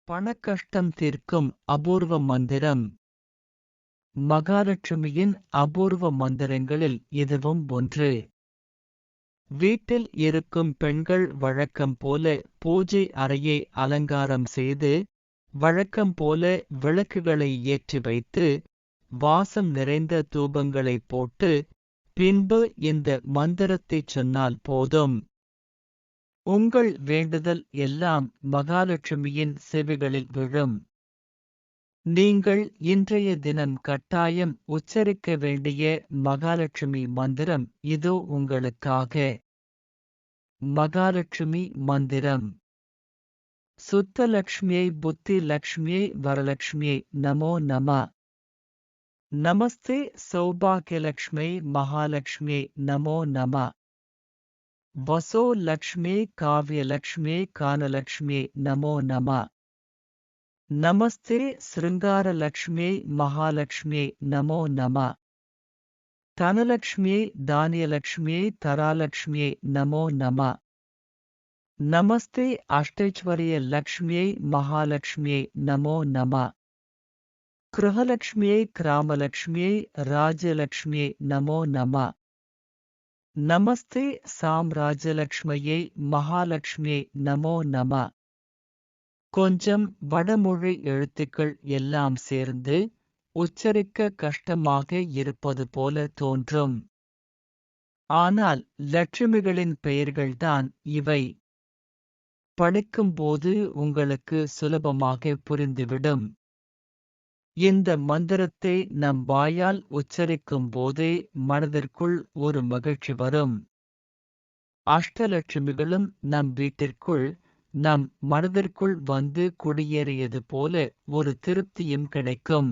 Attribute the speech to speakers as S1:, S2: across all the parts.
S1: பணக்கஷ்டம் தீர்க்கும் அபூர்வ மந்திரம். மகாலட்சுமியின் அபூர்வ மந்திரங்களில் இதுவும் ஒன்று. வீட்டில் இருக்கும் பெண்கள் வழக்கம் போல பூஜை அறையை அலங்காரம் செய்து, வழக்கம் போல விளக்குகளை ஏற்றி வைத்து, வாசம் நிறைந்த தூபங்களை போட்டு, பின்பு இந்த மந்திரத்தைச் சொன்னால் போதும். உங்கள் வேண்டுதல் எல்லாம் மகாலட்சுமியின் செவிகளில் விழும். நீங்கள் இன்றைய தினம் கட்டாயம் உச்சரிக்க வேண்டிய மகாலட்சுமி மந்திரம் இதோ உங்களுக்காக. மகாலட்சுமி மந்திரம். சுத்தலக்ஷ்மியை புத்தி லக்ஷ்மியை வரலக்ஷ்மியை நமோ நம. நமஸ்தே சௌபாகியலக்ஷ்மியை மகாலட்சுமியை நமோ நம. வசோ லக்ஷ்மியை காவ்யலக்ஷ்மியை கானலக்ஷ்மியை நமோ நம. நமஸ்தே ஸ்ருங்காரலக்ஷ்மியை மகாலட்சுமியை நமோ நம. தனலக்ஷ்மியை தானியலக்ஷ்மியை தராலக்ஷ்மியை நமோ நம. நமஸ்தே அஷ்டைஸ்வரிய லக்ஷ்மியை மகாலட்சுமியை நமோ நம. கிருஹலக்ஷ்மியை கிராமலக்ஷ்மியை ராஜலக்ஷ்மியை நமோ நம. நமஸ்தே சாம்ராஜ்யலக்ஷ்மியை மகாலட்சுமியை நமோ நம. கொஞ்சம் வடமொழி எழுத்துக்கள் எல்லாம் சேர்ந்து உச்சரிக்க கஷ்டமாக இருப்பது போல தோன்றும். ஆனால் லட்சுமிகளின் பெயர்கள்தான் இவை. படிக்கும்போது உங்களுக்கு சுலபமாக புரிந்துவிடும். இந்த மந்திரத்தை நம் வாயால் உச்சரிக்கும் போதே மனதிற்குள் ஒரு மகிழ்ச்சி வரும். அஷ்டலட்சுமிகளும் நம் வீட்டிற்குள், நம் மனதிற்குள் வந்து குடியேறியது போல ஒரு திருப்தியும் கிடைக்கும்.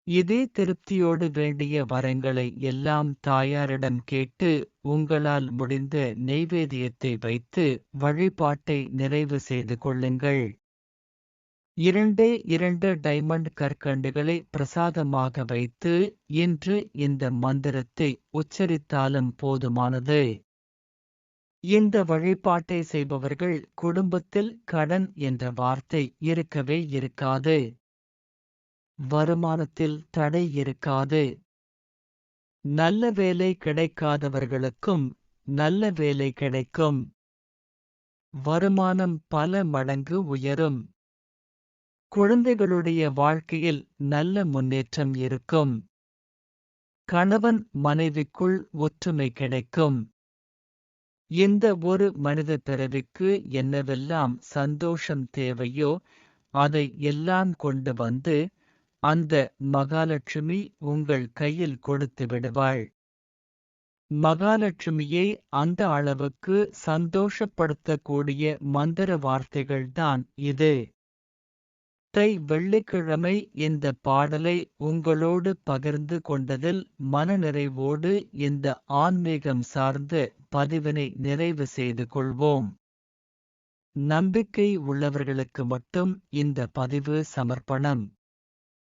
S1: இதே திருப்தியோடு வேண்டிய வரங்களை எல்லாம் தாயாரிடம் கேட்டு உங்களால் முடிந்த நெய்வேத்தியத்தை வைத்து வழிபாட்டை நிறைவு செய்து கொள்ளுங்கள். 2 டைமண்ட் கற்கண்டுகளை பிரசாதமாக வைத்து இன்று இந்த மந்திரத்தை உச்சரித்தாலும் போதுமானது. இந்த வழிபாட்டை செய்பவர்கள் குடும்பத்தில் கடன் என்ற வார்த்தை இருக்கவே இருக்காது. வருமானத்தில் தடை இருக்காது. நல்ல வேலை கிடைக்காதவர்களுக்கும் நல்ல வேலை கிடைக்கும். வருமானம் பல மடங்கு உயரும். குழந்தைகளுடைய வாழ்க்கையில் நல்ல முன்னேற்றம் இருக்கும். கணவன் மனைவிக்குள் ஒற்றுமை கிடைக்கும். இந்த ஒரு மனித பிறவிக்கு என்னவெல்லாம் சந்தோஷம் தேவையோ அதை எல்லாம் கொண்டு வந்து அந்த மகாலட்சுமி உங்கள் கையில் கொடுத்து விடுவாள். மகாலட்சுமியை அந்த அளவுக்கு சந்தோஷப்படுத்தக்கூடிய மந்திர வார்த்தைகள்தான் இது. வெள்ளிக்கிழமை இந்த பாடலை உங்களோடு பகிர்ந்து கொண்டதில் மனநிறைவோடு இந்த ஆன்மீகம் சார்ந்த பதிவினை நிறைவு செய்து கொள்வோம். நம்பிக்கை உள்ளவர்களுக்கு மட்டும் இந்த பதிவு சமர்ப்பணம்.